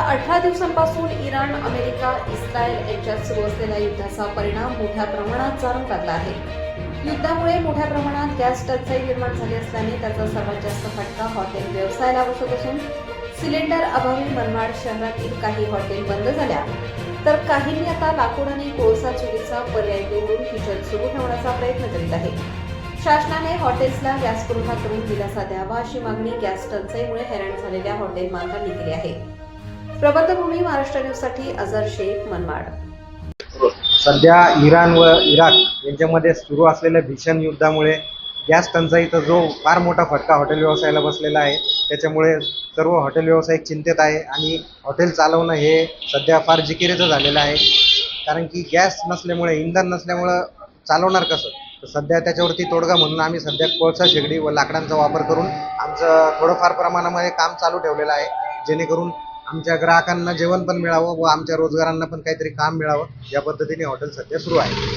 18 दिवसांपासून Iran, America, Israel यांच्यात सुरू असलेल्या युद्धाचा परिणाम मोठ्या प्रमाणात जाणवू लागला आहे. युद्धामुळे मोठ्या प्रमाणात गॅस टंचाई निर्माण झाली असल्याने त्याचा सर्वात जास्त फटका हॉटेल व्यवसायाला बसत असून सिलेंडर अभावी मनमाड शहरातील काही हॉटेल बंद झाल्या, तर काहींनी आता लाकूड आणि कोळसा चुलीचा पर्याय निवडून किचन सुरू ठेवण्याचा प्रयत्न करीत आहे. शासनाने हॉटेल्सला गॅस पुरवठा करून दिलासा द्यावा अशी मागणी गॅस टंचाईमुळे हैराण झालेल्या हॉटेल मालकांनी केली आहे. प्रबंधभूमी महाराष्ट्र न्यूजसाठी अझर शेख, मनमाड. सध्या इराण व इराक यांच्यामध्ये सुरू असलेल्या भीषण युद्धामुळे गॅस टंचाईचा जो फार मोठा फटका हॉटेल व्यवसायाला बसलेला आहे, त्याच्यामुळे सर्व हॉटेल व्यावसायिक चिंतेत आहे आणि हॉटेल चालवणं हे सध्या फार जिकिरीचं झालेलं आहे. कारण की गॅस नसल्यामुळे, इंधन नसल्यामुळं चालवणार कसं? तर सध्या त्याच्यावरती तोडगा म्हणून आम्ही सध्या कोळसा शेगडी व लाकडांचा वापर करून आमचं थोडंफार प्रमाणामध्ये काम चालू ठेवलेलं आहे, जेणेकरून आमच्या ग्राहकांना जेवण पण मिळावं व आमच्या रोजगारांना पण काहीतरी काम मिळावं, या पद्धतीने हॉटेल सध्या सुरू आहे.